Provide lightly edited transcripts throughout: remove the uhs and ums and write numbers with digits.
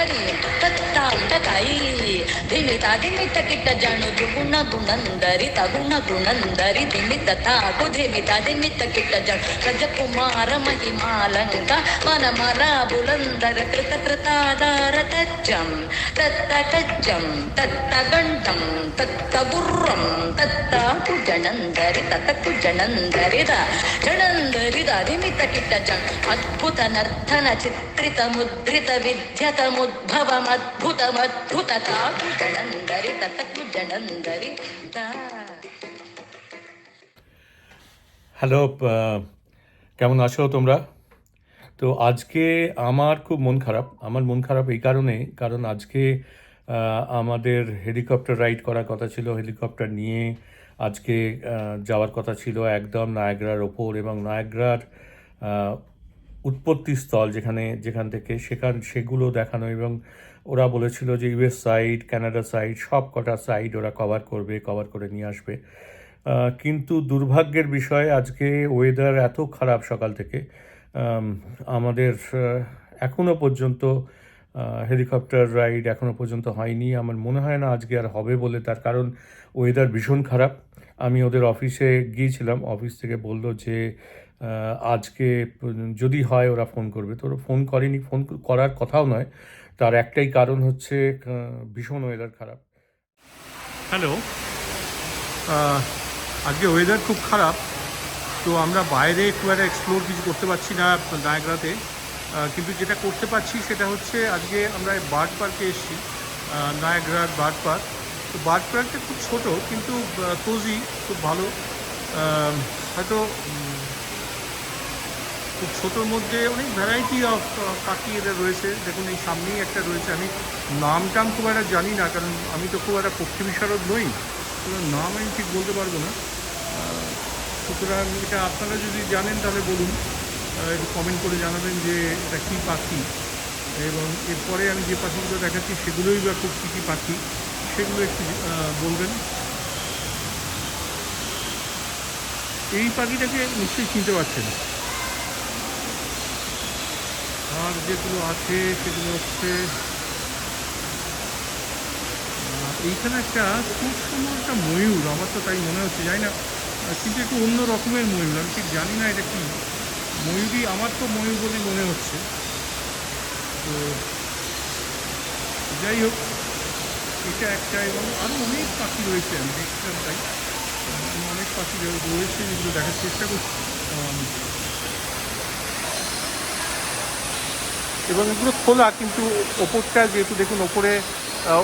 ಧರಿ ತತ್ತ ಕೈ ಧಿಮಿತ ಧಿಮಿತ ಕಿಟ್ಟ ಜಣುದು ಗುಣ ಗುಣಂದರಿ ತಗುಣ ಗುಣಂದರಿ ಧಿಮಿತ ತಾಗು ಧಿಮಿತ ಧಿಮಿತ ಕಿಟ್ಟ ಜಣ ರಜಕುಮಾರ ಮಹಿಮಾಲಂಕ ಮನ ಮರ ಬುಲಂದರ ಕೃತ ಕೃತಾದಾರ ತಚ್ಚಂ ತತ್ತ ಕಚ್ಚಂ ತತ್ತ ಗಂಟಂ ತತ್ತ ಗುರ್ರಂ ತತ್ತ ಕುಜಣಂದರಿ ತತ್ತ ಕುಜಣಂದರಿದ ಜಣಂದರಿದ ಧಿಮಿತ ಕಿಟ್ಟ ಜಣ ಅದ್ಭುತ ನರ್ತನ ಚಿತ್ರಿತ ಮುದ್ರಿತ ವಿದ್ಯತ ಮುದ್ಭವಮದ್ಭುತಮದ್ಭುತ ತಾಕು ಜಣಂದರಿ ತತಕು ಜಣಂದರಿ ತಾ। হ্যালো, কেমন আছো তোমরা? তো আজকে আমার খুব মন খারাপ। আমার মন খারাপ এই কারণ আজকে আমাদের হেলিকপ্টার রাইড করার কথা ছিল। হেলিকপ্টার নিয়ে আজকে যাওয়ার কথা ছিল একদম নায়াগ্রার ওপর, এবং নায়াগ্রার উৎপত্তিস্থল যেখান থেকে সেগুলো দেখানো, এবং ওরা বলেছিল যে ইউএস সাইড, কানাডা সাইড, সব কটা সাইড ওরা কভার করে নিয়ে আসবে। কিন্তু দুর্ভাগ্যের বিষয় আজকে ওয়েদার এত খারাপ সকাল থেকে, আমাদের এখনও পর্যন্ত হেলিকপ্টার রাইড এখনও পর্যন্ত হয়নি। আমার মনে হয় না আজকে আর হবে বলে, তার কারণ ওয়েদার ভীষণ খারাপ। আমি ওদের অফিসে গিয়েছিলাম, অফিস থেকে বলল যে আজকে যদি হয় ওরা ফোন করবে। তো ওরা ফোন করেনি, ফোন করার কথাও নয়। তার একটাই কারণ হচ্ছে ভীষণ ওয়েদার খারাপ। হ্যালো, আজকে ওয়েদার খুব খারাপ, তো আমরা বাইরে খুব একটা এক্সপ্লোর কিছু করতে পারছি না নায়াগ্রাতে। কিন্তু যেটা করতে পারছি সেটা হচ্ছে আজকে আমরা বার্ড পার্কে এসেছি, নায়াগ্রার বার্ড পার্ক। তো বার্ড পার্কটা খুব ছোট কিন্তু কোজি, খুব ভালো। হয়তো খুব ছোটোর মধ্যে অনেক ভ্যারাইটি অফ পাখি এদের রয়েছে। দেখুন এই সামনেই একটা রয়েছে, আমি নাম খুব একটা জানি না, কারণ আমি তো খুব একটা পক্ষী বিশারদ নই, নাম আমি ঠিক বলতে পারবো না। সুতরাং এটা আপনারা যদি জানেন তাহলে বলুন, একটু কমেন্ট করে জানাবেন যে এটা কী পাখি, এবং এরপরে আমি যে পাখিগুলো দেখাচ্ছি সেগুলোই বা খুব কী কী পাখি সেগুলো একটু বলবেন। এই পাখিটাকে নিশ্চয়ই চিনতে পারছেন। আর যেগুলো আছে সেগুলো হচ্ছে এইখানে একটা খুব সুন্দর একটা ময়ূর, আমার তো তাই মনে হচ্ছে, জানি না, কিন্তু একটু অন্য রকমের ময়ূর, আমি ঠিক জানি না এটা কি ময়ূরই, আমার তো ময়ূর বলেই মনে হচ্ছে। তো যাই হোক, এটা একটা, এবং আরও অনেক পাখি রয়েছে, আমি দেখছিলাম তাই অনেক পাখি রয়েছে যেগুলো দেখার চেষ্টা করছি। এবং এগুলো খোলা, কিন্তু ওপরটা যেহেতু দেখুন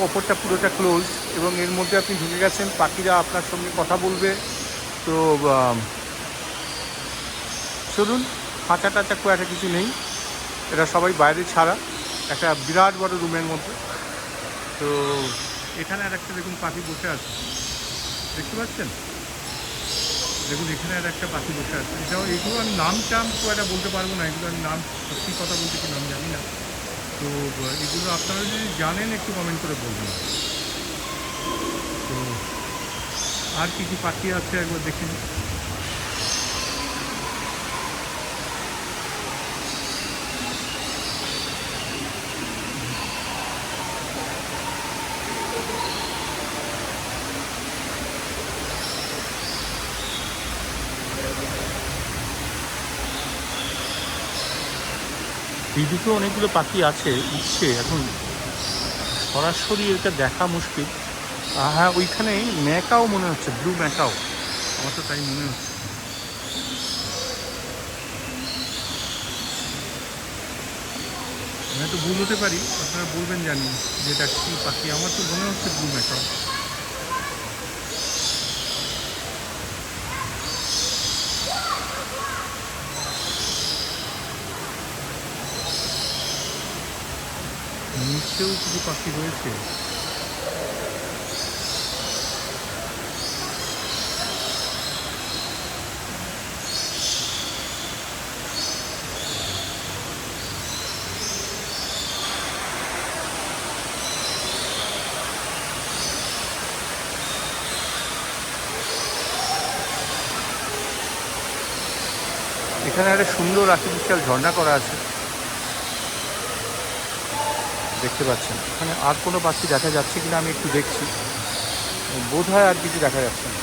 ওপরটা পুরোটা ক্লোজ, এবং এর মধ্যে আপনি ঢুকে গেছেন, পাখিরা আপনার সঙ্গে কথা বলবে। তো চলুন, খাঁচা টাচা খুব একটা কিছু নেই, এরা সবাই বাইরে ছাড়া, একটা বিরাট বড় রুমের মধ্যে। তো এখানে আর একটা দেখুন পাখি বসে আছে, দেখতে পাচ্ছেন? দেখুন এখানে আর একটা পাখি বসে আছে। এগুলো আমি নাম খুব একটা বলতে পারবো না, এগুলো আমি নাম সত্যি কথা বলতে কি নাম জানি না। তো এগুলো আপনারা যদি জানেন একটু কমেন্ট করে বলবেন। তো আর কী কী পাখি আছে একবার দেখে নিন। এই দুটো অনেকগুলো পাখি আছে, উঠছে, এখন সরাসরি এটা দেখা মুশকিল। হ্যাঁ, ওইখানে ম্যাকাও মনে হচ্ছে, ব্লু ম্যাকাও, আমার তো তাই মনে হচ্ছে। আমি তো ভুল হতে পারি, আপনারা বলবেন জানি যে এটা কী পাখি, আমার তো মনে হচ্ছে ব্লু ম্যাকাও। নিচেও কিছু পাখি রয়েছে। এখানে একটা সুন্দর আর্টিফিশিয়াল ঝর্ণা করা আছে। দেখতে পাচ্ছেন। এখানে আর কোনো পাখি দেখা যাচ্ছে কিনা আমি একটু দেখছি। বোধহয় আর কিছু দেখা যাচ্ছে না।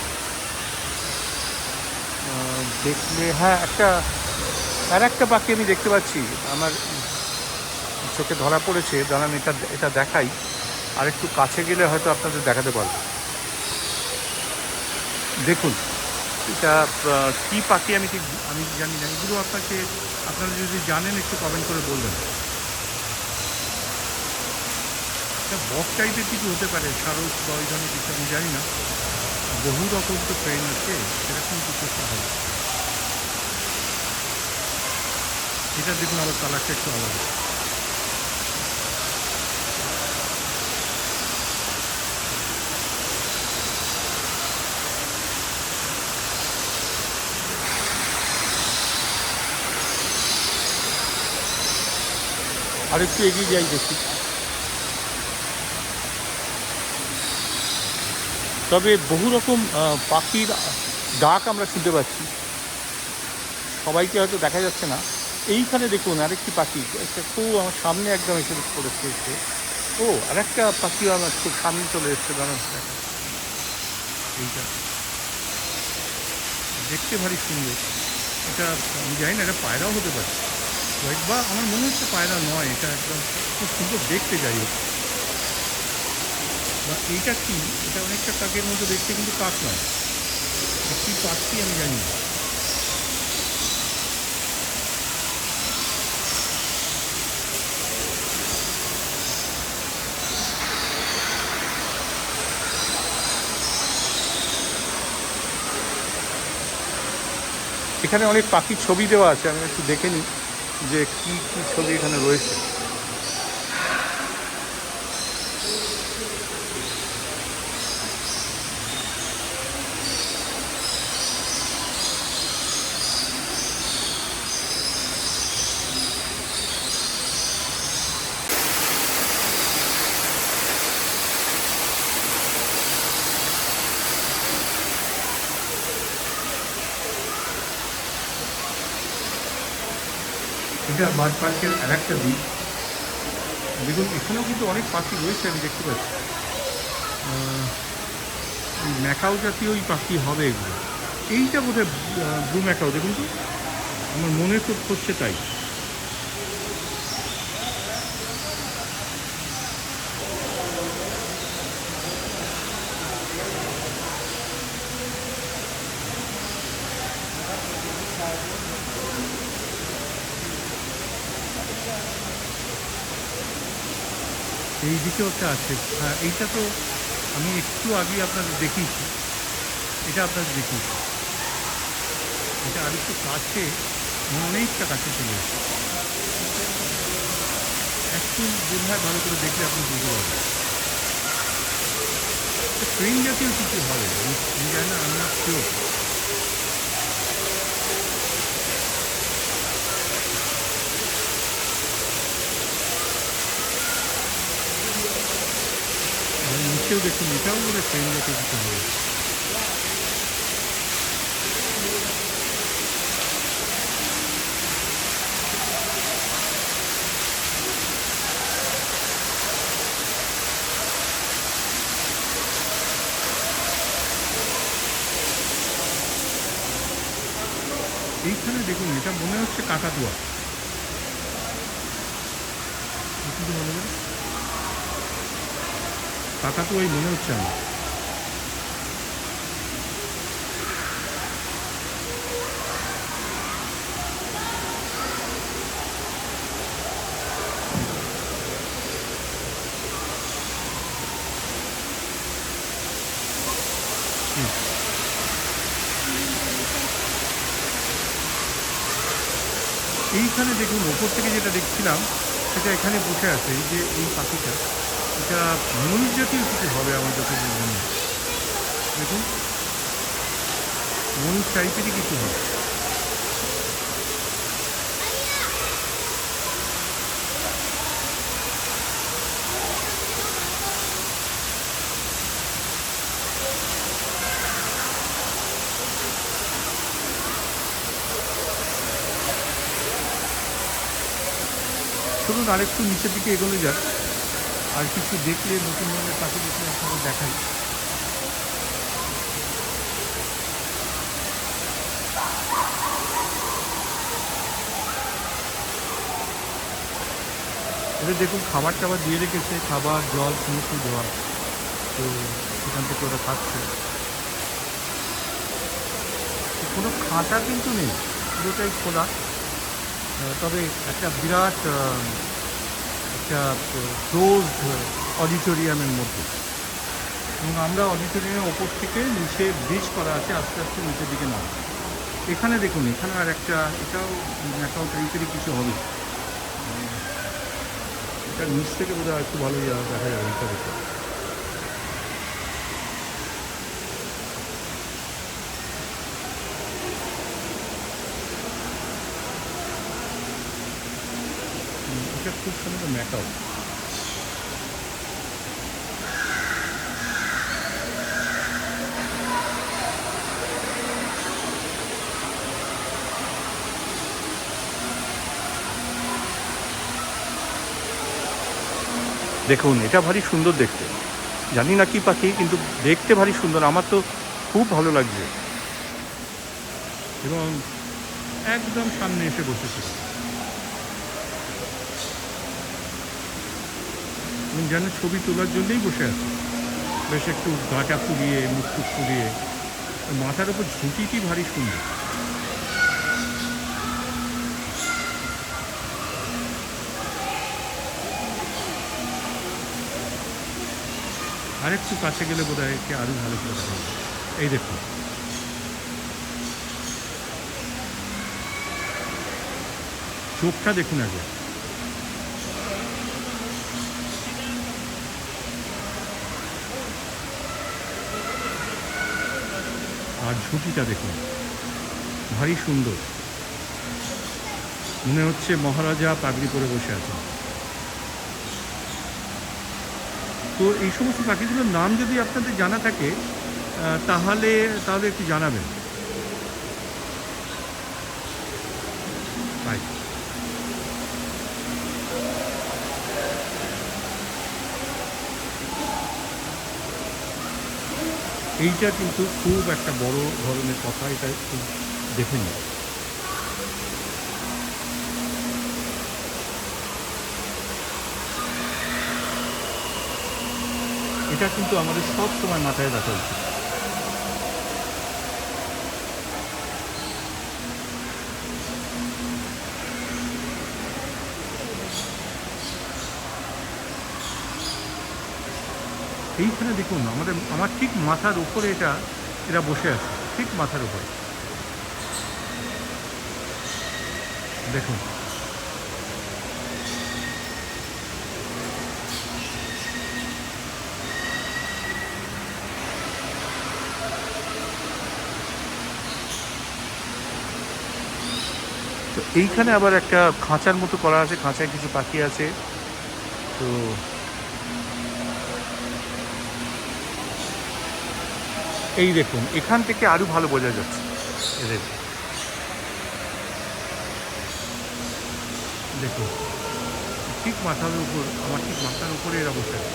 দেখলে হ্যাঁ, আর একটা পাখি আমি দেখতে পাচ্ছি, আমার চোখে ধরা পড়েছে। দাঁড়ান, এটা দেখাই, আর একটু কাছে গেলে হয়তো আপনাদের দেখাতে পারবো। দেখুন, এটা কী পাখি আমি জানি না। এগুলো আপনারা যদি জানেন একটু কমেন্ট করে বলবেন। এটা বক টাইপের কিছু হতে পারে, সারস বা ওই ধরনের কিছু, আমি জানি না। বহু রকম তো ট্রেন আছে, সেরকম কিছু একটা হবে। এটা দেখুন, আবার কালারটা একটু আলাদা। আর একটু এগিয়ে যাই দেখি। তবে বহু রকম পাখির ডাক আমরা শুনতে পাচ্ছি। সবাইকে হয়তো দেখা যাচ্ছে না। এইখানে দেখুন আরেকটি পাখি, একটা খুব আমার সামনে একদম এসে পড়েছে। ও, আরেকটা পাখিও আমার খুব সামনে চলে এসছে। দাঁড়ান, এইটা দেখতে ভারী সুন্দর। এটা আমি জানি না, এটা পায়রাও হতে পারে, বা আমার মনে হচ্ছে পায়রা নয়। এটা একদম খুব সুন্দর দেখতে, যাই হোক। বা এইটা কি, এটা অনেকটা কাকের মতো দেখতে, কিন্তু কাক নয়। কী পাখি আমি জানি না। এখানে অনেক পাখির ছবি দেওয়া আছে, আমি একটু দেখে নিই যে কী কী ছবি এখানে রয়েছে। এটা বার্ড পার্কের আর একটা দিক। দেখুন, এখানেও কিন্তু অনেক পাখি রয়েছে, আমি দেখতে পাচ্ছি। এই ম্যাকাও জাতীয় ওই পাখি হবে এগুলো। এইটা বোধহয় ব্লু ম্যাকাও, দেখুন তো, আমার মনে তো হচ্ছে তাই। এই দিকেও একটা আছে। হ্যাঁ, এইটা তো আমি একটু আগে আপনাদের দেখিয়েছি। এটা আরেকটু কাছে, অনেকটা কাছে চলে এসেছে। একটু বোধহয় ভালো করে দেখলে আপনি বুঝতে পারবেন। ট্রেন জাতীয় কিছু হবে, আমি জানি না, আমি শিওর। নিচেও দেখুন, এটাও বলে ট্রেন জাতীয় কিছু হবে। এইখানে দেখুন, এটা মনে হচ্ছে কাকাতুয়া। কিন্তু ভালো করে কাকাতুয়াই মনে হচ্ছে আমার। এইখানে দেখুন, ওপর থেকে যেটা দেখছিলাম সেটা এখানে বসে আছে। এই যে এই পাখিটা, এটা ময়ূর জাতীয় কিছু হবে আমার যতদূর মনে হয়। দেখুন, ময়ূর টাইপেরই কিছু হবে। চলুন আরেকটু নিচের দিকে এগোনো যাক। আর কিছু দেখলে নতুন ধরনের পাখি দেখলে আপনাদের দেখাই। এবার দেখুন খাবার টাবার দিয়ে রেখেছে, খাবার জল সমস্ত দেওয়া, তো সেখান থেকে ওরা খাচ্ছে। কোনো খাঁচা কিন্তু নেই, পুরোটাই খোলা। তবে একটা বিরাট একটা ক্লোজড অডিটোরিয়ামের মধ্যে, এবং আমরা অডিটোরিয়ামের ওপর থেকে নিচে ব্রিজ করা আছে, আস্তে আস্তে নিচের দিকে নাম। এখানে দেখুন, এখানে আর একটা, এটাও ম্যাকাও টাইপেরই কিছু হবে। এটা নিচ থেকে বোধহয় একটু ভালো দেখা যাবে এটা দেখে। এটা খুব সুন্দর ম্যাকাও। দেখুন এটা ভারী সুন্দর দেখতে, জানি না কি পাখি, কিন্তু দেখতে ভারী সুন্দর, আমার তো খুব ভালো লাগছে। এবং একদম সামনে এসে বসেছে, এবং যেন ছবি তোলার জন্যই বসে আছে। বেশ একটু গাটা ফুলিয়ে, মুখ টুক ফুলিয়ে, মাথার ওপর ঝুঁটিটি ভারী সুন্দর। আরেকটু কাছে গেলে বোধ হয় একে আরও ভালো করে দেখা যাবে। এই দেখুন, চোখটা দেখুন আগে। আর ঝুঁটিটা দেখুন, ভারী সুন্দর, মনে হচ্ছে মহারাজা পাগড়ি পরে বসে আছেন। তো এই সমস্ত পাখিগুলোর নাম যদি আপনাদের জানা থাকে তাহলে একটু জানাবেন। বাই। এইটা কিন্তু খুব একটা বড় ধরনের কথা, এটা খুব দেখে নিন। এটা কিন্তু আমাদের সব সময় মাথায় রাখা উচিত। এইখানে দেখুন, আমার ঠিক মাথার উপরে এরা বসে আছে, ঠিক মাথার উপরে দেখুন। তো এইখানে আবার একটা খাঁচার মতো করা আছে, খাঁচায় কিছু পাখি আছে। তো এই দেখুন, এখান থেকে আরো ভালো বোঝা যাচ্ছে এদের। দেখুন ঠিক মাথার উপর, আমার ঠিক মাথার উপরে এরা বসে আছে।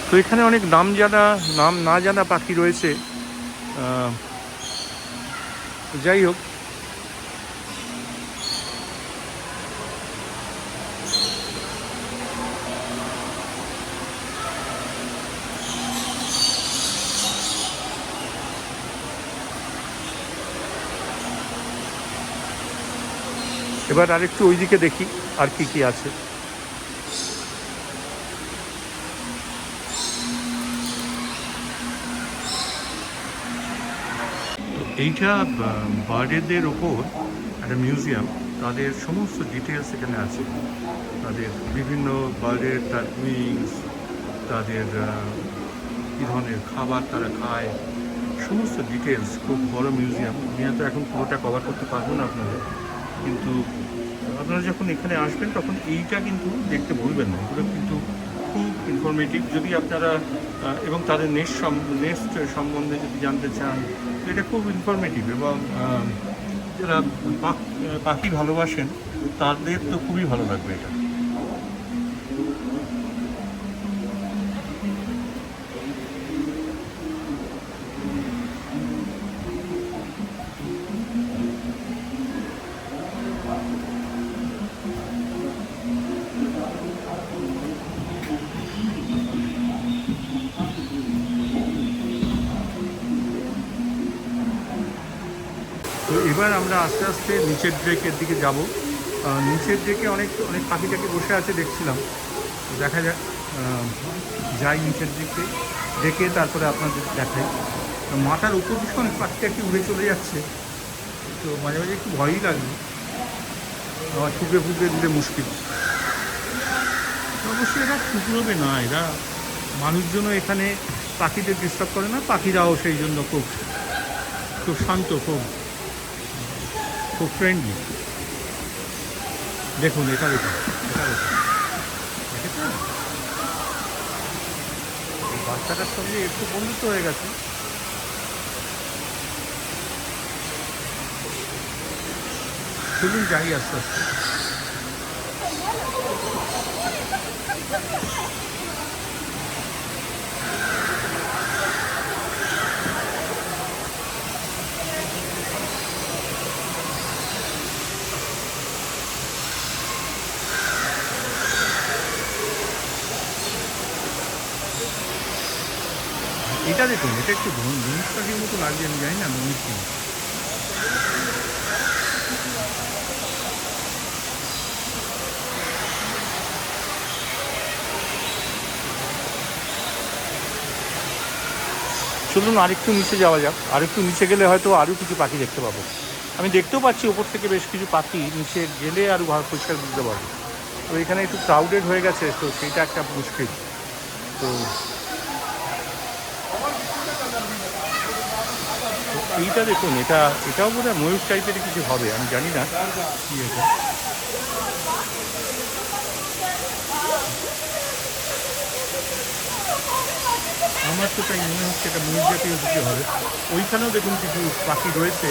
তো এখানে অনেক নাম না জানা পাখি রয়েছে। যাই হোক, এবার আরেকটু ওইদিকে দেখি আর কি আছে। এইটা বার্ডেদের ওপর একটা মিউজিয়াম, তাদের সমস্ত ডিটেলস এখানে আছে। তাদের বিভিন্ন বার্ডের, তার উইংস, তাদের কী ধরনের খাবার তারা খায়, সমস্ত ডিটেলস। খুব বড় মিউজিয়াম। আমি তো এখন পুরোটা কভার করতে পারবো না আপনাদের, কিন্তু আপনারা যখন এখানে আসবেন তখন এইটা কিন্তু দেখতে ভুলবেন না। এগুলো কিন্তু খুব ইনফরমেটিভ। যদি আপনারা এবং তাদের নেস্ট সম্বন্ধে যদি জানতে চান, এটা খুব ইনফরমেটিভ এবং যারা পাখি ভালোবাসেন তাদের তো খুবই ভালো লাগবে এটা। তো এবার আমরা আস্তে আস্তে নিচের ডেকের দিকে যাব। নিচের ডেকে অনেক অনেক পাখি টাকি বসে আছে দেখছিলাম, দেখা যাক যাই নিচের দিকে ডেকে, তারপরে আপনাদের দেখাই। মাথার উপর দিকে অনেক পাখি টাকি উড়ে চলে যাচ্ছে, তো মাঝে মাঝে একটু ভয়ই লাগবে, আবার ঠুকরে দিলে মুশকিল। অবশ্যই এরা ঠুকরোবে না, এরা মানুষজনও এখানে পাখিদের ডিস্টার্ব করে না, পাখিরাও সেই জন্য খুব খুব শান্ত, খুব ফ্রেন্ডলি। দেখুন এটা দেখুন, দেখেছেন এই বাচ্চাটার সঙ্গে একটু বন্ধুত্ব হয়ে গেছে। চলুন যাই আস্তে আস্তে। এটা দেখুন, এটা একটু ধনুষ পাখির মতো লাগছে, আমি জানি না ধনুষ কি। চলুন আরেকটু নিচে যাওয়া যাক, আরেকটু নিচে গেলে হয়তো আরও কিছু পাখি দেখতে পাবো। আমি দেখতেও পাচ্ছি ওপর থেকে বেশ কিছু পাখি, নিচে গেলে আরও ভালো পরিষ্কার বুঝতে পারবো। তো এখানে একটু ক্রাউডেড হয়ে গেছে, তো সেইটা একটা মুশকিল। তো এইটা দেখুন, এটাও বোধহয় ময়ূর টাইপের কিছু হবে, আমি জানি না কি এটা। আমার তো তাই মনে হচ্ছে এটা ময়ূর জাতীয় কিছু হবে। ওইখানেও দেখুন কিছু পাখি রয়েছে,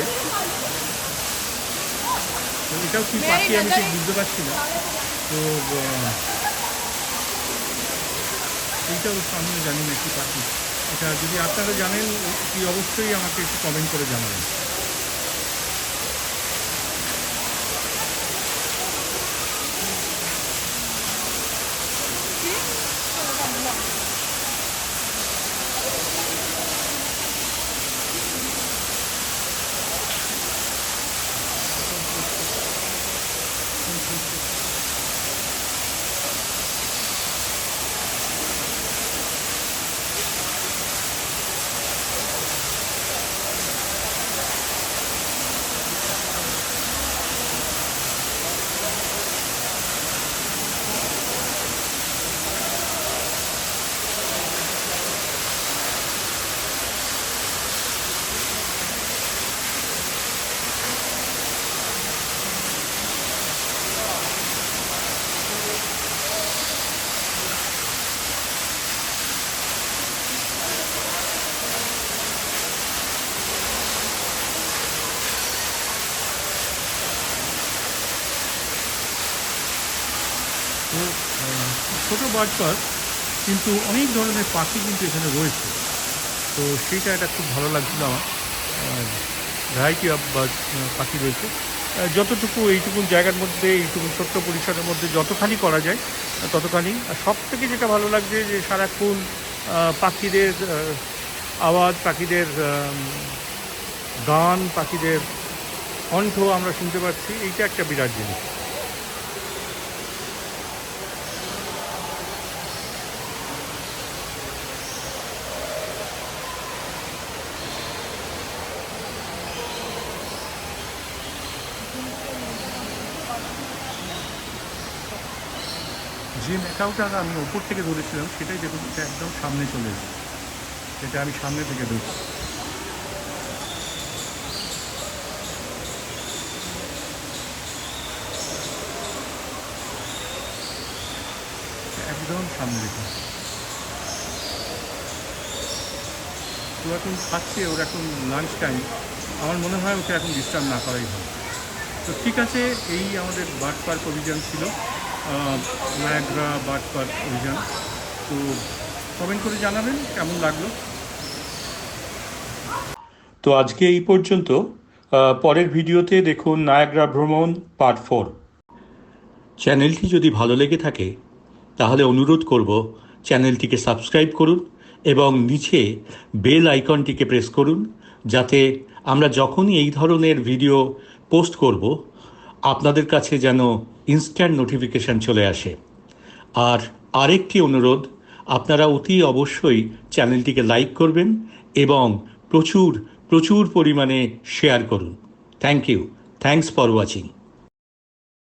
তো এটাও কি পাখি আমি ঠিক বুঝতে পারছি না। তো এইটাও আমিও জানি না কি পাখি এটা, যদি আপনারা জানেন কি অবশ্যই আমাকে একটু কমেন্ট করে জানাবেন। তো ছোটো বার্ড পার্ক, কিন্তু অনেক ধরনের পাখি কিন্তু এখানে রয়েছে, তো সেইটা একটা খুব ভালো লাগছিল আমার। ভ্যারাইটি অফ বার্ড পাখি রয়েছে। যতটুকু এইটুকুন জায়গার মধ্যে, এইটুকু ছোট্ট পরিসরের মধ্যে যতখানি করা যায় ততখানি। আর সব থেকে যেটা ভালো লাগছে যে সারাক্ষণ পাখিদের আওয়াজ, পাখিদের গান, পাখিদের কণ্ঠ আমরা শুনতে পাচ্ছি, এইটা একটা বিরাট জিনিস। যে ম্যাকাওটা আমি ওপর থেকে ধরেছিলাম সেটাই দেখুন, এটা একদম সামনে চলে এসেছে, এটা আমি সামনে থেকে ধরছি। একদম সামনে দেখুন। ও এখন খাচ্ছে, ওর এখন লাঞ্চ টাইম, আমার মনে হয় ওকে এখন ডিস্টার্ব না করাই ভালো। তো ঠিক আছে, এই আমাদের বার্ড পার্ক অভিযান ছিল, নায়াগ্রা বার্ড পার্ক অভিযান। তো কমেন্ট করে জানাবেন কেমন লাগলো। তো আজকে এই পর্যন্ত। পরের ভিডিওতে দেখুন নায়াগ্রা ভ্রমণ পার্ট 4। চ্যানেলটি যদি ভালো লেগে থাকে তাহলে অনুরোধ করব চ্যানেলটিকে সাবস্ক্রাইব করুন এবং নিচে বেল আইকনটিকে প্রেস করুন, যাতে আমরা যখনই এই ধরনের ভিডিও পোস্ট করব আপনাদের কাছে যেন ইনস্ট্যান্ট নোটিফিকেশান চলে আসে। আর আরেকটি অনুরোধ, আপনারা অতি অবশ্যই চ্যানেলটিকে লাইক করবেন এবং প্রচুর প্রচুর পরিমাণে শেয়ার করুন। Thank you, thanks for watching.